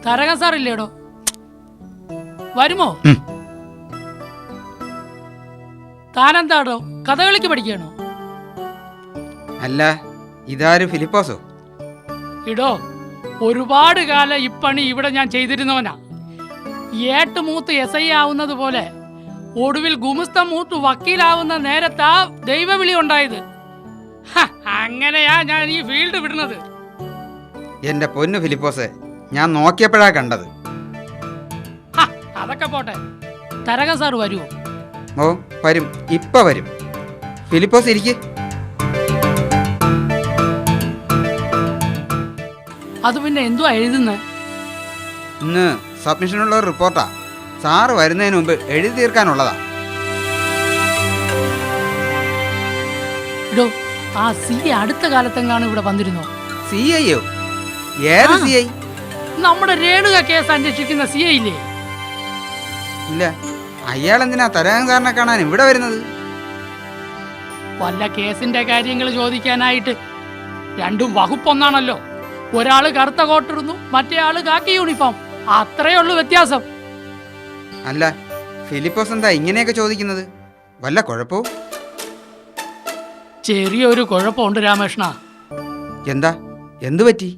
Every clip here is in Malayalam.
തരകൻ സാറില്ലേടോ? വരുമോ? താനെന്താടോ കഥകളിക്ക് പഠിക്കണോ? അല്ല, ഇതാരും ഫിലിപ്പോസോ? ഇടോ, ഒരുപാട് കാലം ഇപ്പണി ഇവിടെ ഞാൻ ചെയ്തിരുന്നവനാ. ഏട്ടുമൂത്ത് SI ആവുന്നത് പോലെ ഒടുവിൽ ഗുമസ്തം മൂത്ത് വക്കീലാവുന്ന നേരത്താ ദൈവവിളി ഉണ്ടായത്. അങ്ങനെയാ ഞാൻ ഈ ഫീൽഡ് വിടുന്നത്. എന്റെ പൊന്നു ഫിലിപ്പോസെ, ഞാൻ നോക്കിയപ്പോഴാ കണ്ടത്. അതൊക്കെ പോട്ടെ, തരകൻ സാർ വരുമോ? ഓ വരും, ഇപ്പൊ വരും. ഫിലിപ്പോസ് ഇരിക്ക്. അത് പിന്നെ എന്തുവാ എഴുതുന്നത്? ഇന്ന് സബ്മിഷനുള്ള ഒരു റിപ്പോർട്ടാ. സാറ് വരുന്നതിന് മുമ്പ് എഴുതി തീർക്കാനുള്ളതാ. ഇടോ, ആ CA അടുത്ത കാലത്തെങ്ങാണ് ഇവിടെ വന്നിരുന്നോ? CIയോ? ഏത് CI? നമ്മുടെ രേണുക കേസ് അന്വേഷിക്കുന്ന CI ഇല്ലേ? ഇല്ല, അയാൾ എന്തിനാ തരകൻകാരനെ കാണാൻ ഇവിടെ വരുന്നത്? വല്ല കേസിന്റെ കാര്യങ്ങൾ ചോദിക്കാനായിട്ട്. രണ്ടും വകുപ്പൊന്നാണല്ലോ. ഒരാള് കറുത്ത കോട്ടിടുന്നു, മറ്റേ ആള് കാക്കി യൂണിഫോം. അത്രേ ഉള്ളൂ വ്യത്യാസം. അല്ല, ഫിലിപ്പോസ് എന്താ ഇങ്ങനെയൊക്കെ ചോദിക്കുന്നത്? വല്ല കുഴപ്പവും? ചെറിയൊരു കുഴപ്പമുണ്ട് രാമകൃഷ്ണ. എന്താ? എന്തു പറ്റി?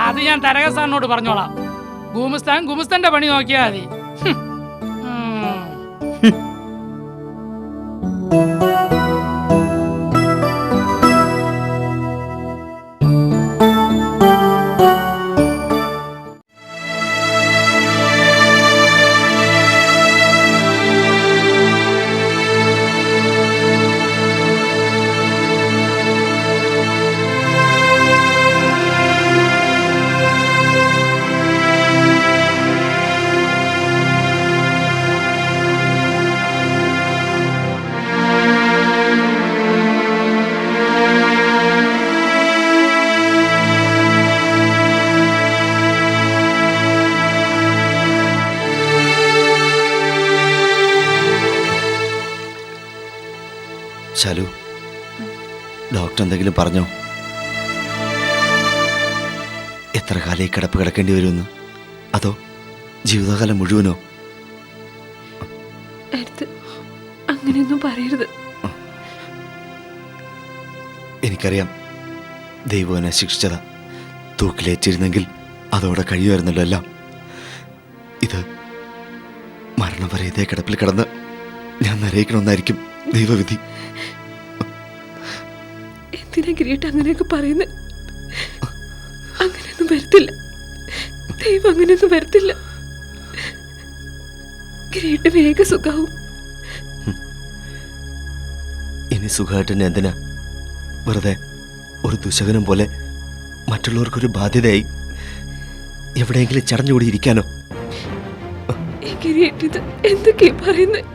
അത് ഞാൻ തരകൻ സാറിനോട് പറഞ്ഞോളാം. ഗുമസ്തന്റെ പണി നോക്കിയാ മതി. ശാലു, ഡോക്ടർ എന്തെങ്കിലും പറഞ്ഞോ? എത്ര കാലം ഈ കിടപ്പ് കിടക്കേണ്ടി വരുമെന്ന്? അതോ ജീവിതകാലം മുഴുവനോ? അങ്ങനെയൊന്നും പറയരുത്. എനിക്കറിയാം, ദൈവം എന്നെ ശിക്ഷിച്ചതാ. തൂക്കിലേറ്റിരുന്നെങ്കിൽ അതോടെ കഴിയുമായിരുന്നല്ലോ എല്ലാം. ഇത് മരണം വരെ ഇതേ കിടപ്പിൽ കിടന്ന് ഞാൻ നരയിക്കണമെന്നായിരിക്കും ദൈവവിധി. എന്തിനാ കിരീട്ട് അങ്ങനെയൊക്കെ പറയുന്നത്? അങ്ങനെയൊന്നും വരത്തില്ല. ദൈവം അങ്ങനെയൊന്നും വരത്തില്ല. കിരീട്ട് വേഗ സുഖാവും. ഇനി സുഖമായിട്ട് എന്തിനാ വെറുതെ ഒരു ദുശകനം പോലെ മറ്റുള്ളവർക്കൊരു ബാധ്യതയായി എവിടെയെങ്കിലും ചടഞ്ഞുകൂടി ഇരിക്കാനോ? കിരീട്ട് എന്തൊക്കെയാ പറയുന്നത്?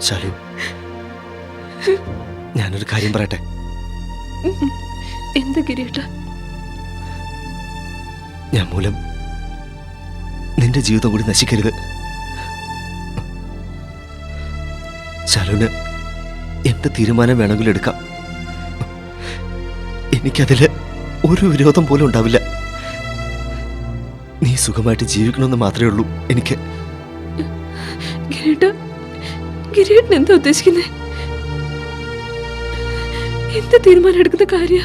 ശാലു, ഞാനൊരു കാര്യം പറയട്ടെ? എന്താ കിരീട്ട? ഞാൻ മൂലം നിന്റെ ജീവിതം കൂടി നശിക്കരുത്. ശാലുവിന് എന്ത് തീരുമാനം വേണമെങ്കിലും എടുക്കാം. എനിക്കതില് ഒരു വിരോധം പോലും ഉണ്ടാവില്ല. നീ സുഖമായിട്ട് ജീവിക്കണമെന്ന് മാത്രമേ ഉള്ളൂ എനിക്ക്. കിരീട്ടൻ എന്താ ഉദ്ദേശിക്കുന്നത്? എന്ത് തീരുമാനം എടുക്കുന്ന കാര്യ?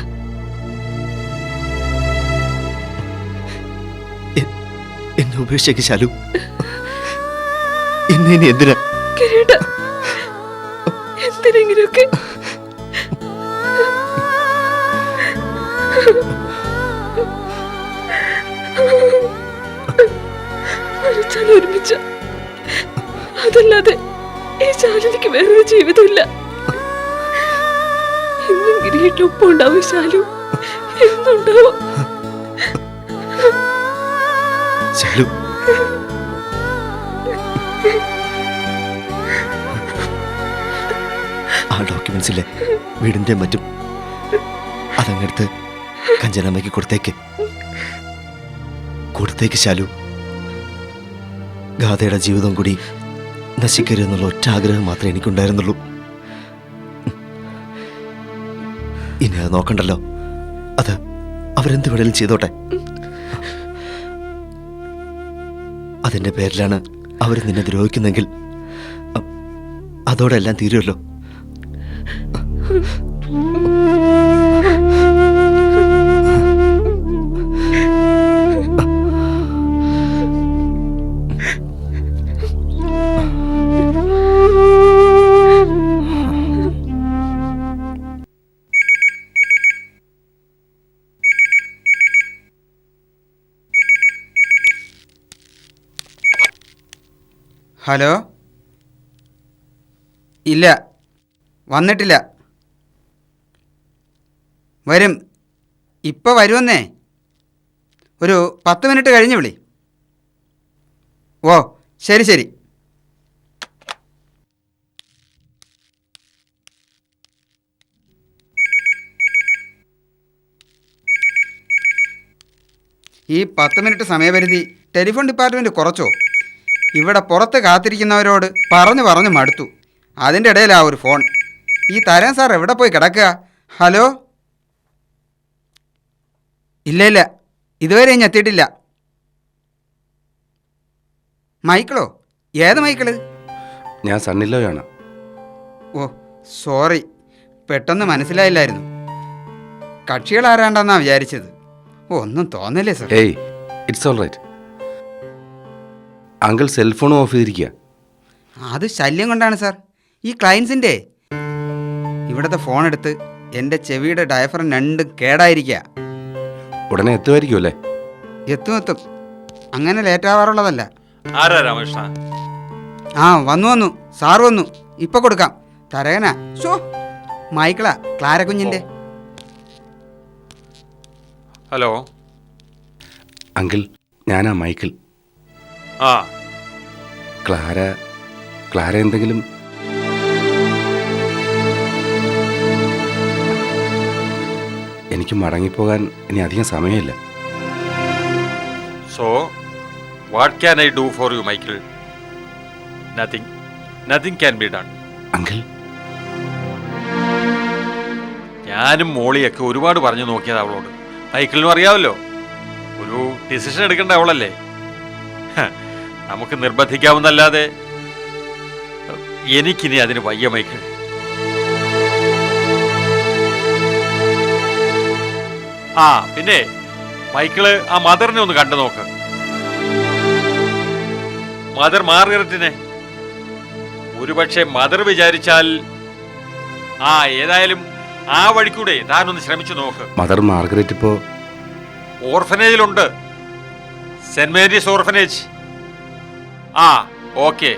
എന്നെ ഉപേക്ഷിക്ക് ശാലു. എന്നെ ഇനി എന്തിനാ? കിരീട്ട, എന്തിനെങ്കിലൊക്കെ ഒരുമിച്ച. അതല്ലാതെ ഈ ശാലിനിക്ക് വേറൊരു ജീവിതമില്ല. എന്നും കിരീട്ടൊപ്പം ഉണ്ടാവും ശാലു, എന്നുണ്ടാവും. ശാലു, ആ ഡോക്യുമെന്റ്സിലെ വീടിന്റെ മറ്റും അതങ്ങടുത്ത് കഞ്ചനമ്മയ്ക്ക് കൊടുത്തേക്ക് ശാലു. ഗാഥയുടെ ജീവിതം കൂടി നശിക്കരുതെന്നുള്ള ഒറ്റ ആഗ്രഹം മാത്രമേ എനിക്കുണ്ടായിരുന്നുള്ളൂ. ഇനി അത് നോക്കണ്ടല്ലോ. അത് അവരെന്ത് വേണേലും ചെയ്തോട്ടെ. അതിന്റെ പേരിലാണ് അവർ നിന്നെ ദ്രോഹിക്കുന്നെങ്കിൽ അതോടെ എല്ലാം തീരുമല്ലോ. ഹലോ, ഇല്ല, വന്നിട്ടില്ല. വരും, ഇപ്പോൾ വരുമെന്നേ. ഒരു 10 മിനിറ്റ് കഴിഞ്ഞ് വിളി. ഓ, ശരി ശരി. ഈ 10 മിനിറ്റ് സമയപരിധി ടെലിഫോൺ ഡിപ്പാർട്ട്മെൻറ്റ് കുറച്ചോ? ഇവിടെ പുറത്ത് കാത്തിരിക്കുന്നവരോട് പറഞ്ഞു മടുത്തു. അതിൻ്റെ ഇടയിലാ ഒരു ഫോൺ. ഈ തരാൻ സാർ എവിടെ പോയി കിടക്കുക? ഹലോ, ഇല്ല, ഇതുവരെ ഞാൻ എത്തിയിട്ടില്ല. മൈക്കിളോ? ഏത് മൈക്കിള്? ഞാൻ സണ്ണിലോയാണ്. ഓ, സോറി, പെട്ടെന്ന് മനസ്സിലായില്ലായിരുന്നു. കക്ഷികൾ ആരാണ്ടെന്നാ വിചാരിച്ചത്. ഒന്നും തോന്നല്ലേ സാർ? ഏയ്, it's all right. Uncle cellphone off ചെയ്തിരിക്കുക. അത് ശല്യം കൊണ്ടാണ് സാർ. ഈ ക്ലയൻസിൻ്റെ ഇവിടുത്തെ ഫോൺ എടുത്ത് എൻ്റെ ചെവിയുടെ ഡയഫ്രം രണ്ടും കേടായിരിക്കുക. ഉടനെ എത്തുമായിരിക്കും അല്ലേ? എത്തും, അങ്ങനെ ലേറ്റാവാറുള്ളതല്ല. ആരാ രാമകൃഷ്ണ? ആ, വന്നു സാർ വന്നു. ഇപ്പം കൊടുക്കാം. തരകനാ? ഷോ, മൈക്കിളാ, ക്ലാര കുഞ്ഞിൻ്റെ. ഹലോ. അങ്കിൾ, ഞാനാ മൈക്കിൾ. ആ, ക്ലാര എന്തെങ്കിലും? എനിക്ക് മടങ്ങിപ്പോകാൻ ഇനി അധികം സമയമില്ല. So what can I do for you Michael? Nothing can be done. Uncle, ഞാനും മോളിയൊക്കെ ഒരുപാട് പറഞ്ഞു നോക്കിയത് അവളോട്. മൈക്കിളിനും അറിയാമല്ലോ, ഒരു ഡിസിഷൻ എടുക്കേണ്ട അവളല്ലേ. നമുക്ക് നിർബന്ധിക്കാവുന്നല്ലാതെ എനിക്കിനി അതിന് വയ്യ മൈക്കിൾ. ആ, പിന്നെ മൈക്കിള് ആ മദറിനെ ഒന്ന് കണ്ടു നോക്ക്. മദർ മാർഗരറ്റിനെ. ഒരുപക്ഷെ മദർ വിചാരിച്ചാൽ ഏതായാലും ആ വഴിക്കൂടെ താനൊന്ന് ശ്രമിച്ചു നോക്ക്. മദർ മാർഗരറ്റ് ഇപ്പോ ഓർഫനേജിലുണ്ട്, സെന്റ് മേരീസ് ഓർഫനേജ്. ഓക്കെ.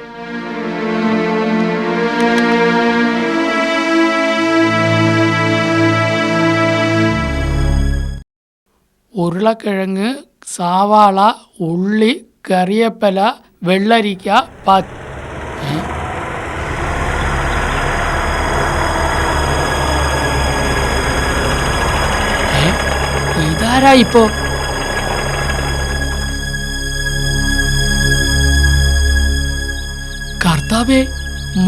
ഉരുളക്കിഴങ്ങ്, സവാള, ഉള്ളി, കറിവേപ്പില, വെള്ളരിക്ക, ഇതാരാ ഇപ്പോ? കർത്താവേ,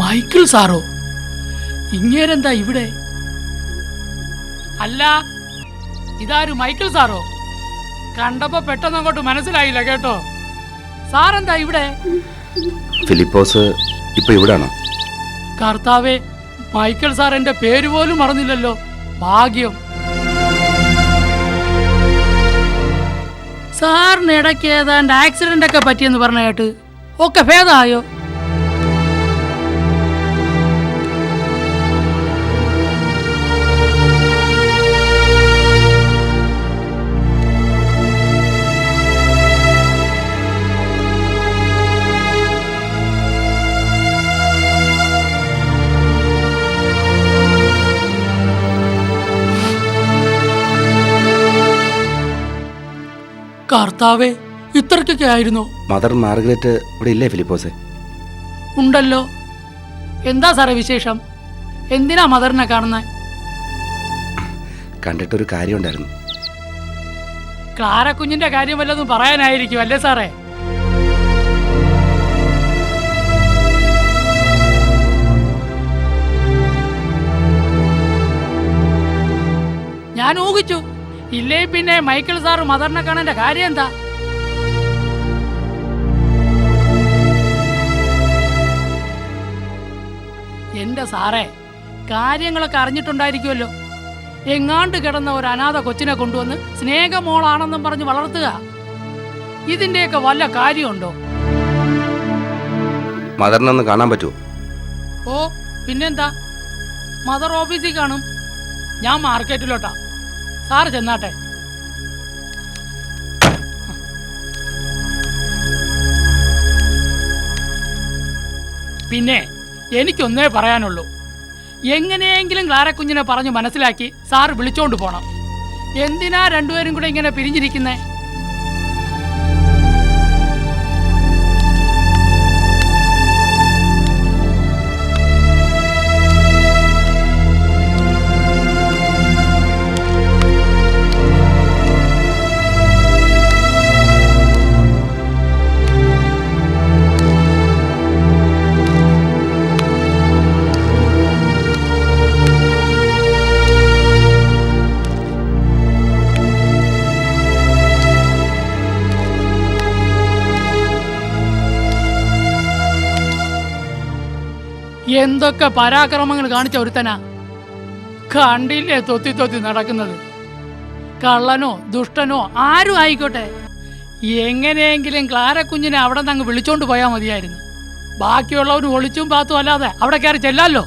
മൈക്കിൾ സാറോ? ഇങ്ങേരെന്താ ഇവിടെ? അല്ല, ഇതാര് മൈക്കിൾ സാറോ? കണ്ടപ്പോ പെട്ടെന്ന് അങ്ങോട്ട് മനസ്സിലായില്ല കേട്ടോ. സാറെന്താ ഇവിടെ? ഫിലിപ്പോസ് ഇപ്പൊ ഇവിടാണോ? കർത്താവേ, മൈക്കിൾ സാർ എന്റെ പേര് പോലും മറന്നില്ലല്ലോ. ഭാഗ്യം. സാറിന് ഇടയ്ക്ക് ഏതാണ്ട് ആക്സിഡന്റ് ഒക്കെ പറ്റിയെന്ന് പറഞ്ഞ കേട്ട്. ഒക്കെ ഭേദമായോ? കർത്താവേ, ഇത്രക്കൊക്കെ ആയിരുന്നോ? മദർ മാർഗരറ്റ് ഇവിടെ ഇല്ലേ ഫിലിപ്പോസെ? ഉണ്ടല്ലോ. എന്താ സാറേ വിശേഷം? എന്തിനാ മദറിനെ കാണുന്നത്? കണ്ടിട്ടൊരു കാര്യം ഉണ്ടായിരുന്നു. ക്ലാര കുഞ്ഞിന്റെ കാര്യം വല്ലതും പറയാനായിരിക്കും അല്ലേ സാറേ? ഞാൻ ഊഹിച്ചു. ഇല്ലേ പിന്നെ മൈക്കിൾ സാറ് മദറിനെ കാണേണ്ട കാര്യം എന്താ? എന്റെ സാറേ, കാര്യങ്ങളൊക്കെ അറിഞ്ഞിട്ടുണ്ടായിരിക്കുമല്ലോ. എങ്ങാണ്ട് കിടന്ന ഒരു അനാഥ കൊച്ചിനെ കൊണ്ടുവന്ന് സ്നേഹമോളാണെന്നും പറഞ്ഞ് വളർത്തുക, ഇതിന്റെയൊക്കെ വല്ല കാര്യമുണ്ടോ? മദറിനെ ഒന്ന് കാണാൻ പറ്റുമോ? ഓ പിന്നെന്താ, മദർ ഓഫീസിൽ കാണും. ഞാൻ മാർക്കറ്റിലോട്ടാ. സാറ് ചെന്നാട്ടെ. പിന്നെ എനിക്കൊന്നേ പറയാനുള്ളൂ, എങ്ങനെയെങ്കിലും ക്ലാരക്കുഞ്ഞിനെ പറഞ്ഞു മനസ്സിലാക്കി സാറ് വിളിച്ചോണ്ട് പോണം. എന്തിനാ രണ്ടുപേരും കൂടെ ഇങ്ങനെ പിരിഞ്ഞിരിക്കുന്നേ? എന്തൊക്കെ പരാക്രമങ്ങൾ കാണിച്ച ഒരുത്തനാ! കണ്ടില്ലേ തൊത്തി തൊത്തി നടക്കുന്നത്? കള്ളനോ ദുഷ്ടനോ ആരും ആയിക്കോട്ടെ, എങ്ങനെയെങ്കിലും ക്ലാരക്കുഞ്ഞിനെ അവിടെ നിന്ന് അങ്ങ് വിളിച്ചോണ്ട് പോയാൽ മതിയായിരുന്നു. ബാക്കിയുള്ളവരും ഒളിച്ചും പാത്തും അല്ലാതെ അവിടെ കയറി ചെല്ലാലോ.